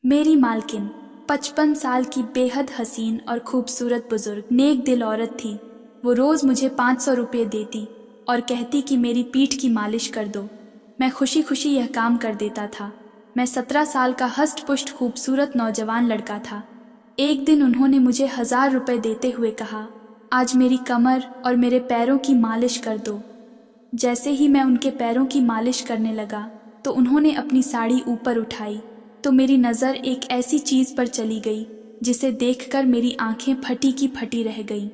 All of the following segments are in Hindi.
मेरी मालकिन 55 साल की बेहद हसीन और खूबसूरत बुजुर्ग नेक दिल औरत थी। वो रोज़ मुझे 500 रुपये देती और कहती कि मेरी पीठ की मालिश कर दो। मैं खुशी खुशी यह काम कर देता था। मैं 17 साल का हष्ट पुष्ट खूबसूरत नौजवान लड़का था। एक दिन उन्होंने मुझे 1000 रुपये देते हुए कहा, आज मेरी कमर और मेरे पैरों की मालिश कर दो। जैसे ही मैं उनके पैरों की मालिश करने लगा तो उन्होंने अपनी साड़ी ऊपर उठाई तो मेरी नज़र एक ऐसी चीज़ पर चली गई जिसे देखकर मेरी आंखें फटी की फटी रह गईं।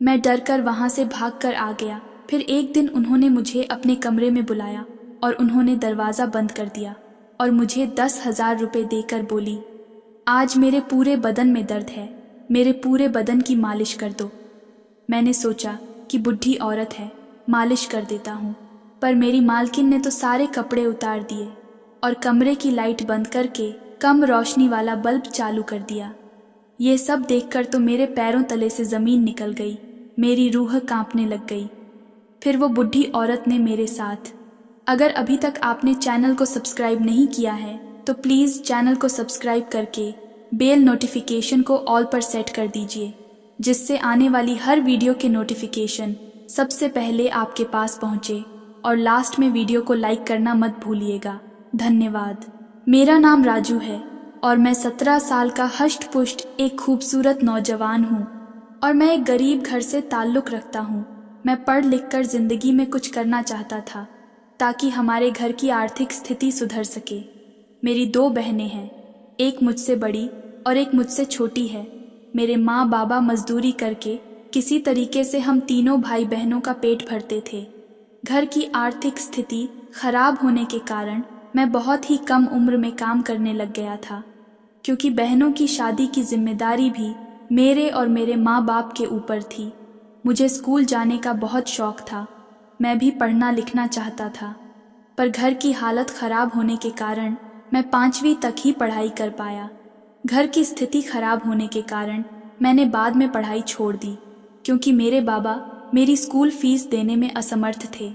मैं डर कर वहाँ से भाग कर आ गया। फिर एक दिन उन्होंने मुझे अपने कमरे में बुलाया और उन्होंने दरवाज़ा बंद कर दिया और मुझे 10,000 रुपये देकर बोली, आज मेरे पूरे बदन में दर्द है, मेरे पूरे बदन की मालिश कर दो। मैंने सोचा कि बुढ़ी औरत है, मालिश कर देता हूँ, पर मेरी मालकिन ने तो सारे कपड़े उतार दिए और कमरे की लाइट बंद करके कम रोशनी वाला बल्ब चालू कर दिया। ये सब देखकर तो मेरे पैरों तले से ज़मीन निकल गई, मेरी रूह कांपने लग गई। फिर वो बुढ़ी औरत ने मेरे साथ, अगर अभी तक आपने चैनल को सब्सक्राइब नहीं किया है तो प्लीज़ चैनल को सब्सक्राइब करके बेल नोटिफिकेशन को ऑल पर सेट कर दीजिए, जिससे आने वाली हर वीडियो के नोटिफिकेशन सबसे पहले आपके पास पहुँचे। और लास्ट में वीडियो को लाइक करना मत भूलिएगा। धन्यवाद। मेरा नाम राजू है और मैं 17 साल का हष्ट पुष्ट एक खूबसूरत नौजवान हूँ और मैं एक गरीब घर से ताल्लुक़ रखता हूँ। मैं पढ़ लिख कर ज़िंदगी में कुछ करना चाहता था ताकि हमारे घर की आर्थिक स्थिति सुधर सके। मेरी 2 बहनें हैं, एक मुझसे बड़ी और एक मुझसे छोटी है। मेरे माँ बाबा मजदूरी करके किसी तरीके से हम तीनों भाई बहनों का पेट भरते थे। घर की आर्थिक स्थिति खराब होने के कारण मैं बहुत ही कम उम्र में काम करने लग गया था, क्योंकि बहनों की शादी की जिम्मेदारी भी मेरे और मेरे माँ बाप के ऊपर थी। मुझे स्कूल जाने का बहुत शौक़ था, मैं भी पढ़ना लिखना चाहता था, पर घर की हालत ख़राब होने के कारण मैं 5वीं तक ही पढ़ाई कर पाया। घर की स्थिति खराब होने के कारण मैंने बाद में पढ़ाई छोड़ दी, क्योंकि मेरे बाबा मेरी स्कूल फीस देने में असमर्थ थे।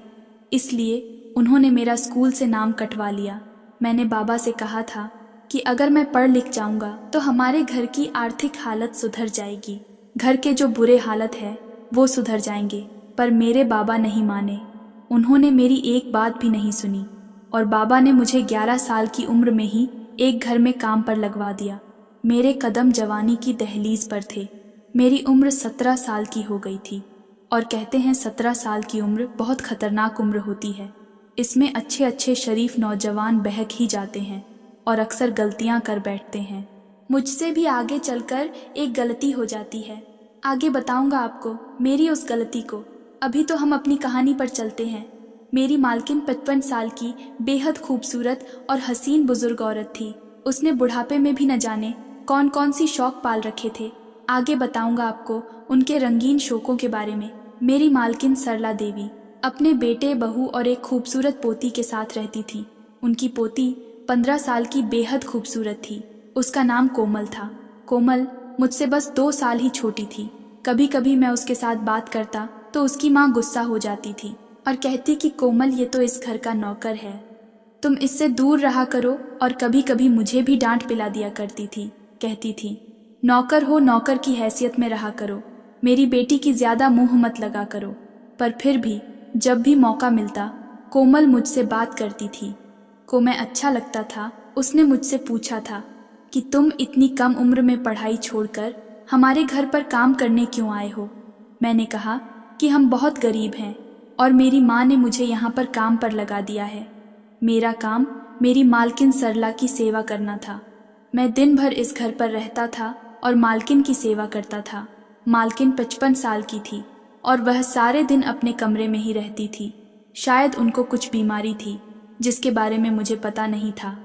इसलिए उन्होंने मेरा स्कूल से नाम कटवा लिया। मैंने बाबा से कहा था कि अगर मैं पढ़ लिख जाऊंगा तो हमारे घर की आर्थिक हालत सुधर जाएगी, घर के जो बुरे हालत है वो सुधर जाएंगे, पर मेरे बाबा नहीं माने। उन्होंने मेरी एक बात भी नहीं सुनी और बाबा ने मुझे 11 साल की उम्र में ही एक घर में काम पर लगवा दिया। मेरे कदम जवानी की दहलीज पर थे। मेरी उम्र 17 साल की हो गई थी और कहते हैं 17 साल की उम्र बहुत खतरनाक उम्र होती है। इसमें अच्छे अच्छे शरीफ नौजवान बहक ही जाते हैं और अक्सर गलतियां कर बैठते हैं। मुझसे भी आगे चलकर एक गलती हो जाती है। आगे बताऊंगा आपको मेरी उस गलती को। अभी तो हम अपनी कहानी पर चलते हैं। मेरी मालकिन 55 साल की बेहद खूबसूरत और हसीन बुजुर्ग औरत थी। उसने बुढ़ापे में भी न जाने कौन कौन सी शौक पाल रखे थे। आगे बताऊंगा आपको उनके रंगीन शौकों के बारे में। मेरी मालकिन सरला देवी अपने बेटे, बहू और एक खूबसूरत पोती के साथ रहती थी। उनकी पोती 15 साल की बेहद खूबसूरत थी। उसका नाम कोमल था। कोमल मुझसे बस 2 साल ही छोटी थी। कभी कभी मैं उसके साथ बात करता तो उसकी माँ गुस्सा हो जाती थी और कहती कि कोमल ये तो इस घर का नौकर है, तुम इससे दूर रहा करो। और कभी कभी मुझे भी डांट पिला दिया करती थी। कहती थी, नौकर हो, नौकर की हैसियत में रहा करो, मेरी बेटी की ज़्यादा मुँह मत लगा करो। पर फिर भी जब भी मौका मिलता कोमल मुझसे बात करती थी। को मैं अच्छा लगता था। उसने मुझसे पूछा था कि तुम इतनी कम उम्र में पढ़ाई छोड़कर हमारे घर पर काम करने क्यों आए हो। मैंने कहा कि हम बहुत गरीब हैं और मेरी माँ ने मुझे यहाँ पर काम पर लगा दिया है। मेरा काम मेरी मालकिन सरला की सेवा करना था। मैं दिन भर इस घर पर रहता था और मालकिन की सेवा करता था। मालकिन 55 साल की थी और वह सारे दिन अपने कमरे में ही रहती थी। शायद उनको कुछ बीमारी थी जिसके बारे में मुझे पता नहीं था।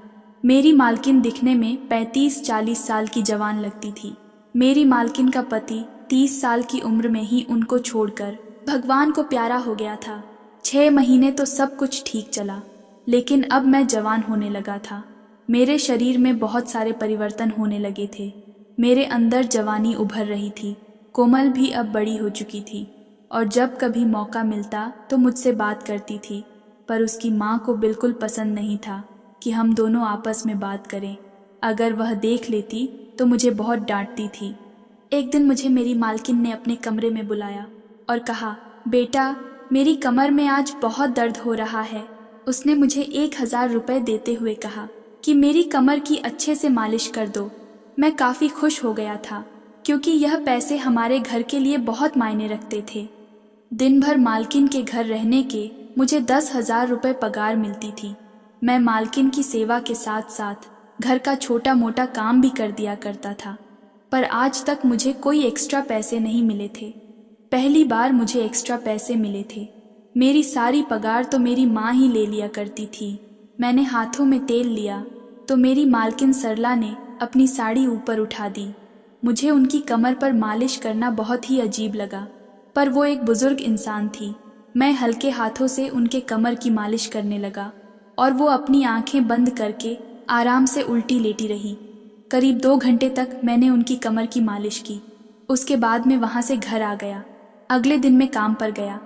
मेरी मालकिन दिखने में 35-40 साल की जवान लगती थी। मेरी मालकिन का पति 30 साल की उम्र में ही उनको छोड़कर भगवान को प्यारा हो गया था। 6 महीने तो सब कुछ ठीक चला, लेकिन अब मैं जवान होने लगा था। मेरे शरीर में बहुत सारे परिवर्तन होने लगे थे। मेरे अंदर जवानी उभर रही थी। कोमल भी अब बड़ी हो चुकी थी और जब कभी मौका मिलता तो मुझसे बात करती थी, पर उसकी माँ को बिल्कुल पसंद नहीं था कि हम दोनों आपस में बात करें। अगर वह देख लेती तो मुझे बहुत डांटती थी। एक दिन मुझे मेरी मालकिन ने अपने कमरे में बुलाया और कहा, बेटा, मेरी कमर में आज बहुत दर्द हो रहा है। उसने मुझे 1000 रुपये देते हुए कहा कि मेरी कमर की अच्छे से मालिश कर दो। मैं काफ़ी खुश हो गया था क्योंकि यह पैसे हमारे घर के लिए बहुत मायने रखते थे। दिन भर मालकिन के घर रहने के मुझे 10,000 रुपये पगार मिलती थी। मैं मालकिन की सेवा के साथ साथ घर का छोटा मोटा काम भी कर दिया करता था, पर आज तक मुझे कोई एक्स्ट्रा पैसे नहीं मिले थे। पहली बार मुझे एक्स्ट्रा पैसे मिले थे। मेरी सारी पगार तो मेरी माँ ही ले लिया करती थी। मैंने हाथों में तेल लिया तो मेरी मालकिन सरला ने अपनी साड़ी ऊपर उठा दी। मुझे उनकी कमर पर मालिश करना बहुत ही अजीब लगा, पर वो एक बुजुर्ग इंसान थी। मैं हल्के हाथों से उनके कमर की मालिश करने लगा और वो अपनी आंखें बंद करके आराम से उल्टी लेटी रही। करीब 2 घंटे तक मैंने उनकी कमर की मालिश की। उसके बाद मैं वहाँ से घर आ गया। अगले दिन मैं काम पर गया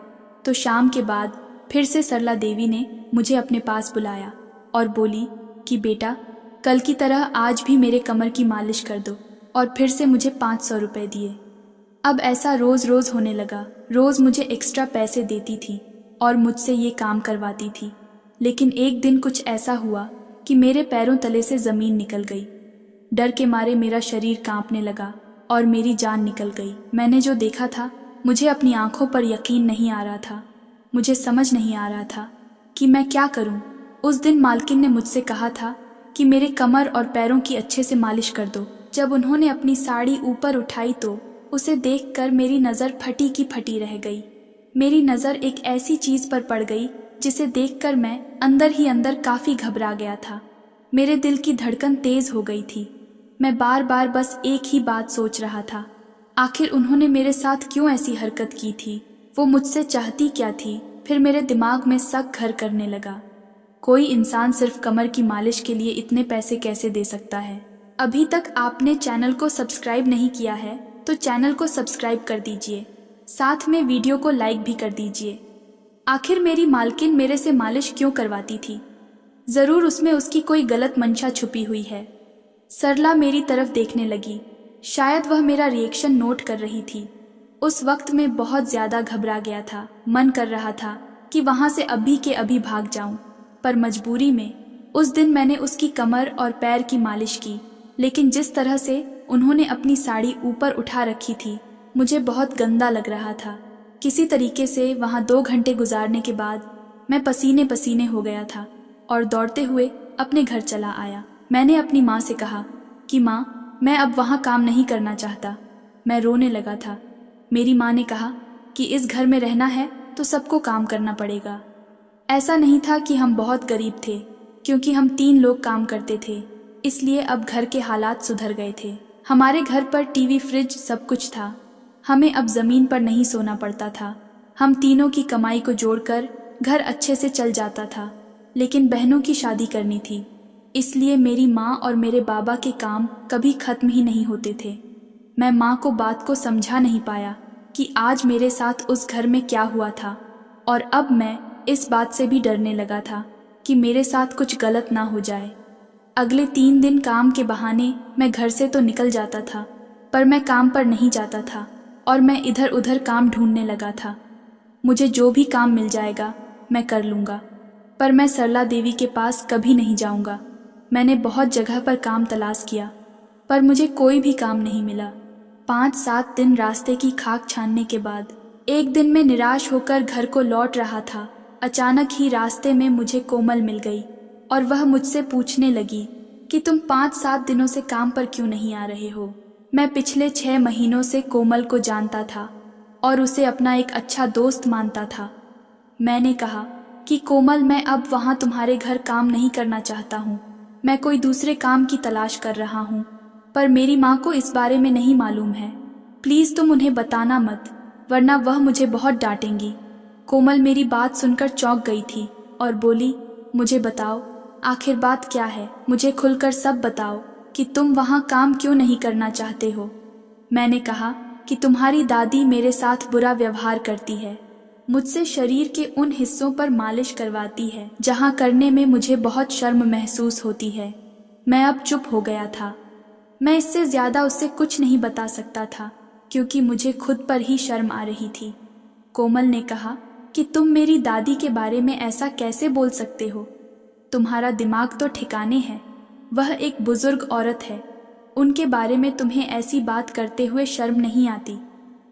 तो शाम के बाद फिर से सरला देवी ने मुझे अपने पास बुलाया और बोली कि बेटा, कल की तरह आज भी मेरे कमर की मालिश कर दो, और फिर से मुझे 500 रुपये दिए। अब ऐसा रोज़ रोज़ होने लगा। रोज़ मुझे एक्स्ट्रा पैसे देती थी और मुझसे ये काम करवाती थी। लेकिन एक दिन कुछ ऐसा हुआ कि मेरे पैरों तले से ज़मीन निकल गई। डर के मारे मेरा शरीर कांपने लगा और मेरी जान निकल गई। मैंने जो देखा था, मुझे अपनी आंखों पर यकीन नहीं आ रहा था। मुझे समझ नहीं आ रहा था कि मैं क्या करूं। उस दिन मालकिन ने मुझसे कहा था कि मेरे कमर और पैरों की अच्छे से मालिश कर दो। जब उन्होंने अपनी साड़ी ऊपर उठाई तो उसे देखकर मेरी नज़र फटी की फटी रह गई। मेरी नज़र एक ऐसी चीज़ पर पड़ गई जिसे देखकर मैं अंदर ही अंदर काफ़ी घबरा गया था। मेरे दिल की धड़कन तेज़ हो गई थी। मैं बार बार बस एक ही बात सोच रहा था, आखिर उन्होंने मेरे साथ क्यों ऐसी हरकत की थी? वो मुझसे चाहती क्या थी? फिर मेरे दिमाग में शक घर करने लगा। कोई इंसान सिर्फ कमर की मालिश के लिए इतने पैसे कैसे दे सकता है? अभी तक आपने चैनल को सब्सक्राइब नहीं किया है तो चैनल को सब्सक्राइब कर दीजिए, साथ में वीडियो को लाइक भी कर दीजिए। आखिर मेरी मालकिन मेरे से मालिश क्यों करवाती थी? ज़रूर उसमें उसकी कोई गलत मंशा छुपी हुई है। सरला मेरी तरफ देखने लगी। शायद वह मेरा रिएक्शन नोट कर रही थी। उस वक्त मैं बहुत ज़्यादा घबरा गया था। मन कर रहा था कि वहाँ से अभी के अभी भाग जाऊं, पर मजबूरी में उस दिन मैंने उसकी कमर और पैर की मालिश की। लेकिन जिस तरह से उन्होंने अपनी साड़ी ऊपर उठा रखी थी, मुझे बहुत गंदा लग रहा था। किसी तरीके से वहाँ 2 घंटे गुजारने के बाद मैं पसीने पसीने हो गया था और दौड़ते हुए अपने घर चला आया। मैंने अपनी माँ से कहा कि माँ, मैं अब वहाँ काम नहीं करना चाहता। मैं रोने लगा था। मेरी माँ ने कहा कि इस घर में रहना है तो सबको काम करना पड़ेगा। ऐसा नहीं था कि हम बहुत गरीब थे, क्योंकि हम 3 लोग काम करते थे, इसलिए अब घर के हालात सुधर गए थे। हमारे घर पर टीवी, फ्रिज, सब कुछ था। हमें अब ज़मीन पर नहीं सोना पड़ता था। हम तीनों की कमाई को जोड़कर घर अच्छे से चल जाता था। लेकिन बहनों की शादी करनी थी, इसलिए मेरी माँ और मेरे बाबा के काम कभी खत्म ही नहीं होते थे। मैं माँ को बात को समझा नहीं पाया कि आज मेरे साथ उस घर में क्या हुआ था, और अब मैं इस बात से भी डरने लगा था कि मेरे साथ कुछ गलत ना हो जाए। अगले 3 दिन काम के बहाने मैं घर से तो निकल जाता था, पर मैं काम पर नहीं जाता था और मैं इधर उधर काम ढूंढने लगा था। मुझे जो भी काम मिल जाएगा मैं कर लूँगा, पर मैं सरला देवी के पास कभी नहीं जाऊँगा। मैंने बहुत जगह पर काम तलाश किया, पर मुझे कोई भी काम नहीं मिला। 5-7 दिन रास्ते की खाक छानने के बाद एक दिन मैं निराश होकर घर को लौट रहा था। अचानक ही रास्ते में मुझे कोमल मिल गई और वह मुझसे पूछने लगी कि तुम 5-7 दिनों से काम पर क्यों नहीं आ रहे हो। मैं पिछले 6 महीनों से कोमल को जानता था और उसे अपना एक अच्छा दोस्त मानता था। मैंने कहा कि कोमल, मैं अब वहाँ तुम्हारे घर काम नहीं करना चाहता हूँ। मैं कोई दूसरे काम की तलाश कर रहा हूँ, पर मेरी माँ को इस बारे में नहीं मालूम है। प्लीज़ तुम उन्हें बताना मत, वरना वह मुझे बहुत डांटेंगी। कोमल मेरी बात सुनकर चौंक गई थी और बोली, मुझे बताओ, आखिर बात क्या है? मुझे खुलकर सब बताओ कि तुम वहाँ काम क्यों नहीं करना चाहते हो। मैंने कहा कि तुम्हारी दादी मेरे साथ बुरा व्यवहार करती है। मुझसे शरीर के उन हिस्सों पर मालिश करवाती है जहाँ करने में मुझे बहुत शर्म महसूस होती है। मैं अब चुप हो गया था। मैं इससे ज़्यादा उससे कुछ नहीं बता सकता था क्योंकि मुझे खुद पर ही शर्म आ रही थी। कोमल ने कहा कि तुम मेरी दादी के बारे में ऐसा कैसे बोल सकते हो? तुम्हारा दिमाग तो ठिकाने है। वह एक बुजुर्ग औरत है। उनके बारे में तुम्हें ऐसी बात करते हुए शर्म नहीं आती?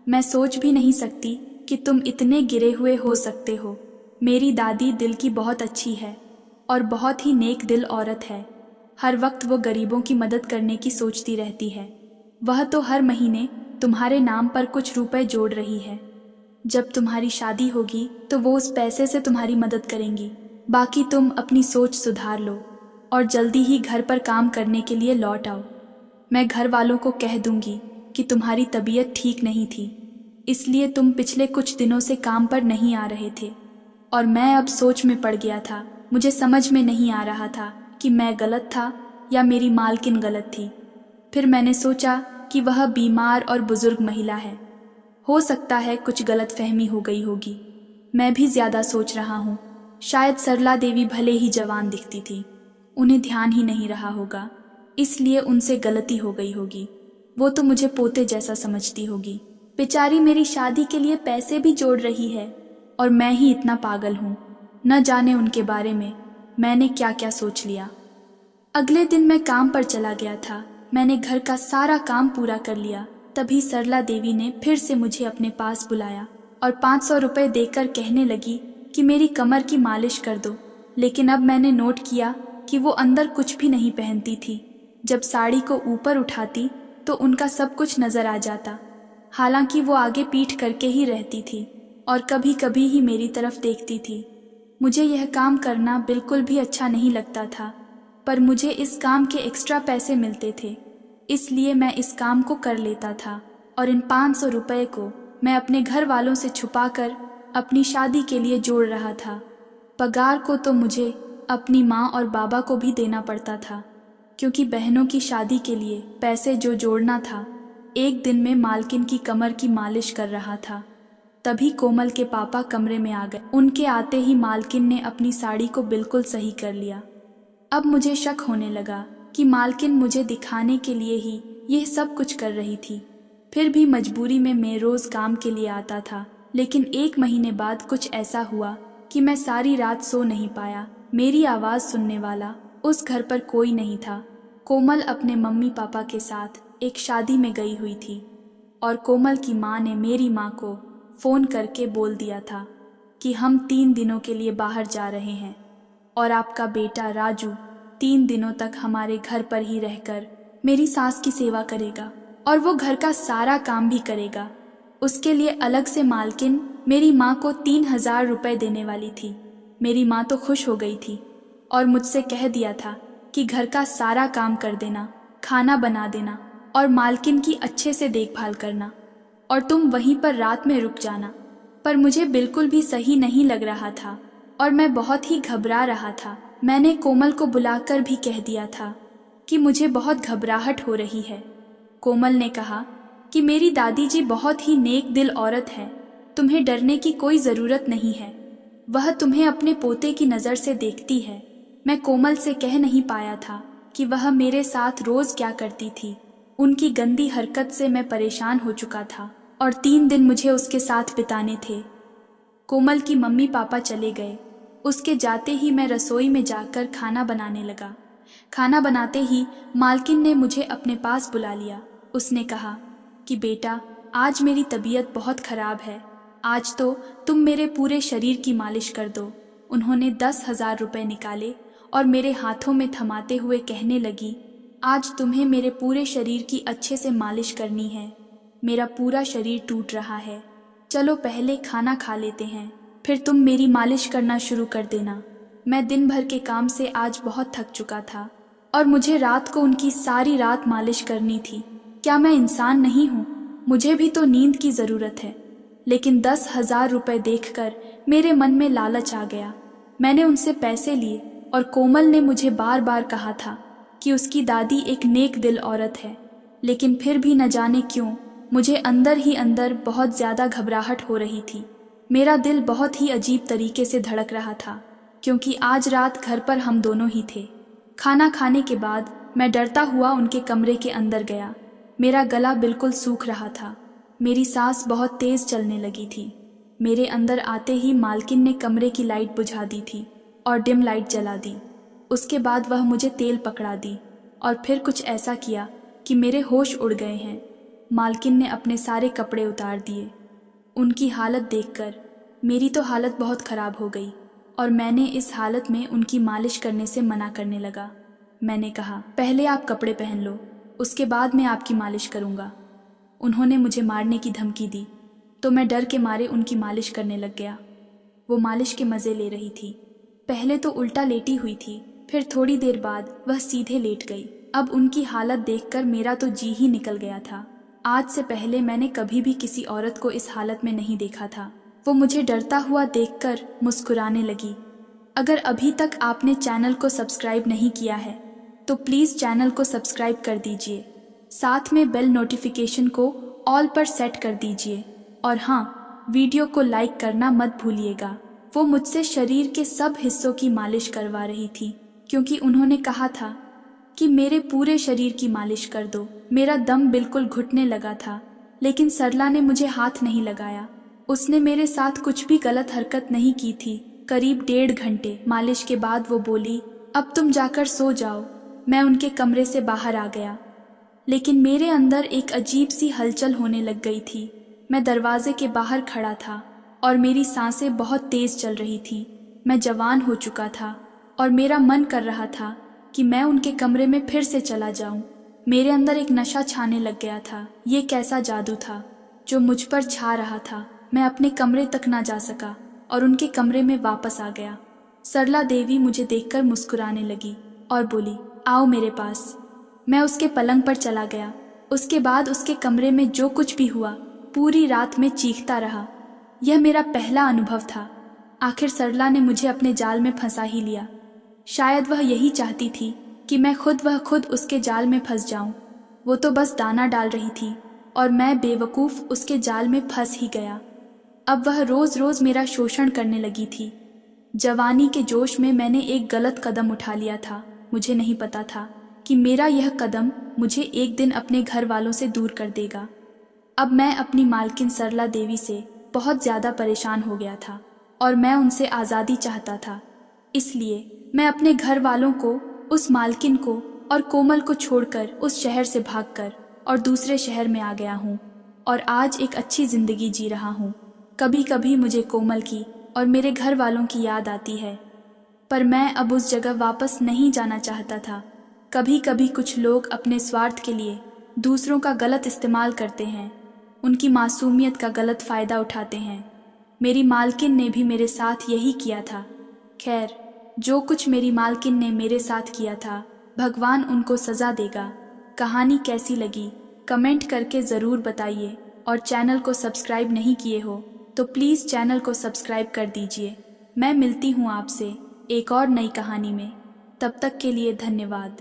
मैं सोच भी नहीं सकती कि तुम इतने गिरे हुए हो सकते हो। मेरी दादी दिल की बहुत अच्छी है और बहुत ही नेक दिल औरत है। हर वक्त वो गरीबों की मदद करने की सोचती रहती है। वह तो हर महीने तुम्हारे नाम पर कुछ रुपए जोड़ रही है। जब तुम्हारी शादी होगी तो वो उस पैसे से तुम्हारी मदद करेंगी। बाकी तुम अपनी सोच सुधार लो और जल्दी ही घर पर काम करने के लिए लौट आओ। मैं घर वालों को कह दूंगी कि तुम्हारी तबीयत ठीक नहीं थी, इसलिए तुम पिछले कुछ दिनों से काम पर नहीं आ रहे थे। और मैं अब सोच में पड़ गया था। मुझे समझ में नहीं आ रहा था कि मैं गलत था या मेरी मालकिन गलत थी। फिर मैंने सोचा कि वह बीमार और बुजुर्ग महिला है। हो सकता है कुछ गलतफहमी हो गई होगी। मैं भी ज़्यादा सोच रहा हूँ। शायद सरला देवी भले ही जवान दिखती थी, उन्हें ध्यान ही नहीं रहा होगा, इसलिए उनसे गलती हो गई होगी। वो तो मुझे पोते जैसा समझती होगी। बेचारी मेरी शादी के लिए पैसे भी जोड़ रही है और मैं ही इतना पागल हूँ। न जाने उनके बारे में मैंने क्या क्या सोच लिया। अगले दिन मैं काम पर चला गया था। मैंने घर का सारा काम पूरा कर लिया। तभी सरला देवी ने फिर से मुझे अपने पास बुलाया और 500 रुपये देकर कहने लगी कि मेरी कमर की मालिश कर दो। लेकिन अब मैंने नोट किया कि वो अंदर कुछ भी नहीं पहनती थी। जब साड़ी को ऊपर उठाती तो उनका सब कुछ नजर आ जाता। हालांकि वो आगे पीठ करके ही रहती थी और कभी कभी ही मेरी तरफ देखती थी। मुझे यह काम करना बिल्कुल भी अच्छा नहीं लगता था, पर मुझे इस काम के एक्स्ट्रा पैसे मिलते थे, इसलिए मैं इस काम को कर लेता था। और इन 500 रुपये को मैं अपने घर वालों से छुपाकर अपनी शादी के लिए जोड़ रहा था। पगार को तो मुझे अपनी माँ और बाबा को भी देना पड़ता था, क्योंकि बहनों की शादी के लिए पैसे जो जोड़ना था। एक दिन में मालकिन की कमर की मालिश कर रहा था, तभी कोमल के पापा कमरे में आ गए। उनके आते ही मालकिन ने अपनी साड़ी को बिल्कुल सही कर लिया। अब मुझे शक होने लगा कि मालकिन मुझे दिखाने के लिए ही यह सब कुछ कर रही थी। फिर भी मजबूरी में मैं रोज़ काम के लिए आता था। लेकिन 1 महीने बाद कुछ ऐसा हुआ कि मैं सारी रात सो नहीं पाया। मेरी आवाज़ सुनने वाला उस घर पर कोई नहीं था। कोमल अपने मम्मी पापा के साथ एक शादी में गई हुई थी और कोमल की माँ ने मेरी माँ को फ़ोन करके बोल दिया था कि हम 3 दिनों के लिए बाहर जा रहे हैं और आपका बेटा राजू 3 दिनों तक हमारे घर पर ही रहकर मेरी सास की सेवा करेगा और वो घर का सारा काम भी करेगा। उसके लिए अलग से मालकिन मेरी माँ को 3000 रुपये देने वाली थी। मेरी माँ तो खुश हो गई थी और मुझसे कह दिया था कि घर का सारा काम कर देना, खाना बना देना और मालकिन की अच्छे से देखभाल करना और तुम वहीं पर रात में रुक जाना। पर मुझे बिल्कुल भी सही नहीं लग रहा था और मैं बहुत ही घबरा रहा था। मैंने कोमल को बुलाकर भी कह दिया था कि मुझे बहुत घबराहट हो रही है। कोमल ने कहा कि मेरी दादी जी बहुत ही नेक दिल औरत है, तुम्हें डरने की कोई ज़रूरत नहीं है। वह तुम्हें अपने पोते की नज़र से देखती है। मैं कोमल से कह नहीं पाया था कि वह मेरे साथ रोज़ क्या करती थी। उनकी गंदी हरकत से मैं परेशान हो चुका था और 3 दिन मुझे उसके साथ बिताने थे। कोमल की मम्मी पापा चले गए। उसके जाते ही मैं रसोई में जाकर खाना बनाने लगा। खाना बनाते ही मालकिन ने मुझे अपने पास बुला लिया। उसने कहा कि बेटा, आज मेरी तबीयत बहुत ख़राब है, आज तो तुम मेरे पूरे शरीर की मालिश कर दो। उन्होंने 10,000 रुपये निकाले और मेरे हाथों में थमाते हुए कहने लगी, आज तुम्हें मेरे पूरे शरीर की अच्छे से मालिश करनी है। मेरा पूरा शरीर टूट रहा है। चलो पहले खाना खा लेते हैं, फिर तुम मेरी मालिश करना शुरू कर देना। मैं दिन भर के काम से आज बहुत थक चुका था और मुझे रात को उनकी सारी रात मालिश करनी थी। क्या मैं इंसान नहीं हूँ? मुझे भी तो नींद की ज़रूरत है। लेकिन 10,000 रुपये देखकर मेरे मन में लालच आ गया। मैंने उनसे पैसे लिए और कोमल ने मुझे बार बार कहा था कि उसकी दादी एक नेक दिल औरत है। लेकिन फिर भी न जाने क्यों मुझे अंदर ही अंदर बहुत ज़्यादा घबराहट हो रही थी। मेरा दिल बहुत ही अजीब तरीके से धड़क रहा था, क्योंकि आज रात घर पर हम दोनों ही थे। खाना खाने के बाद मैं डरता हुआ उनके कमरे के अंदर गया। मेरा गला बिल्कुल सूख रहा था। मेरी सांस बहुत तेज चलने लगी थी। मेरे अंदर आते ही मालकिन ने कमरे की लाइट बुझा दी थी और डिम लाइट जला दी। उसके बाद वह मुझे तेल पकड़ा दी और फिर कुछ ऐसा किया कि मेरे होश उड़ गए हैं। मालकिन ने अपने सारे कपड़े उतार दिए। उनकी हालत देखकर मेरी तो हालत बहुत ख़राब हो गई और मैंने इस हालत में उनकी मालिश करने से मना करने लगा। मैंने कहा, पहले आप कपड़े पहन लो, उसके बाद मैं आपकी मालिश करूँगा। उन्होंने मुझे मारने की धमकी दी तो मैं डर के मारे उनकी मालिश करने लग गया। वो मालिश के मज़े ले रही थी। पहले तो उल्टा लेटी हुई थी, फिर थोड़ी देर बाद वह सीधे लेट गई। अब उनकी हालत देखकर मेरा तो जी ही निकल गया था। आज से पहले मैंने कभी भी किसी औरत को इस हालत में नहीं देखा था। वो मुझे डरता हुआ देखकर मुस्कुराने लगी। अगर अभी तक आपने चैनल को सब्सक्राइब नहीं किया है तो प्लीज़ चैनल को सब्सक्राइब कर दीजिए, साथ में बेल नोटिफिकेशन को ऑल पर सेट कर दीजिए और हाँ, वीडियो को लाइक करना मत भूलिएगा। वो मुझसे शरीर के सब हिस्सों की मालिश करवा रही थी क्योंकि उन्होंने कहा था कि मेरे पूरे शरीर की मालिश कर दो। मेरा दम बिल्कुल घुटने लगा था, लेकिन सरला ने मुझे हाथ नहीं लगाया। उसने मेरे साथ कुछ भी गलत हरकत नहीं की थी। करीब 1.5 घंटे मालिश के बाद वो बोली, अब तुम जाकर सो जाओ। मैं उनके कमरे से बाहर आ गया, लेकिन मेरे अंदर एक अजीब सी हलचल होने लग गई थी। मैं दरवाजे के बाहर खड़ा था और मेरी सांसें बहुत तेज चल रही थी। मैं जवान हो चुका था और मेरा मन कर रहा था कि मैं उनके कमरे में फिर से चला जाऊं। मेरे अंदर एक नशा छाने लग गया था। ये कैसा जादू था जो मुझ पर छा रहा था। मैं अपने कमरे तक ना जा सका और उनके कमरे में वापस आ गया। सरला देवी मुझे देखकर मुस्कुराने लगी और बोली, आओ मेरे पास। मैं उसके पलंग पर चला गया। उसके बाद उसके कमरे में जो कुछ भी हुआ पूरी रात में चीखता रहा। यह मेरा पहला अनुभव था। आखिर सरला ने मुझे अपने जाल में फंसा ही लिया। शायद वह यही चाहती थी कि मैं खुद उसके जाल में फंस जाऊं। वो तो बस दाना डाल रही थी और मैं बेवकूफ़ उसके जाल में फंस ही गया। अब वह रोज़ रोज़ मेरा शोषण करने लगी थी। जवानी के जोश में मैंने एक गलत कदम उठा लिया था। मुझे नहीं पता था कि मेरा यह कदम मुझे एक दिन अपने घर वालों से दूर कर देगा। अब मैं अपनी मालकिन सरला देवी से बहुत ज़्यादा परेशान हो गया था और मैं उनसे आज़ादी चाहता था। इसलिए मैं अपने घर वालों को, उस मालकिन को और कोमल को छोड़कर उस शहर से भागकर और दूसरे शहर में आ गया हूँ और आज एक अच्छी ज़िंदगी जी रहा हूँ। कभी कभी मुझे कोमल की और मेरे घर वालों की याद आती है, पर मैं अब उस जगह वापस नहीं जाना चाहता था। कभी कभी कुछ लोग अपने स्वार्थ के लिए दूसरों का गलत इस्तेमाल करते हैं, उनकी मासूमियत का गलत फ़ायदा उठाते हैं। मेरी मालकिन ने भी मेरे साथ यही किया था। खैर, जो कुछ मेरी मालकिन ने मेरे साथ किया था, भगवान उनको सज़ा देगा। कहानी कैसी लगी कमेंट करके ज़रूर बताइए और चैनल को सब्सक्राइब नहीं किए हो तो प्लीज़ चैनल को सब्सक्राइब कर दीजिए। मैं मिलती हूँ आपसे एक और नई कहानी में। तब तक के लिए धन्यवाद।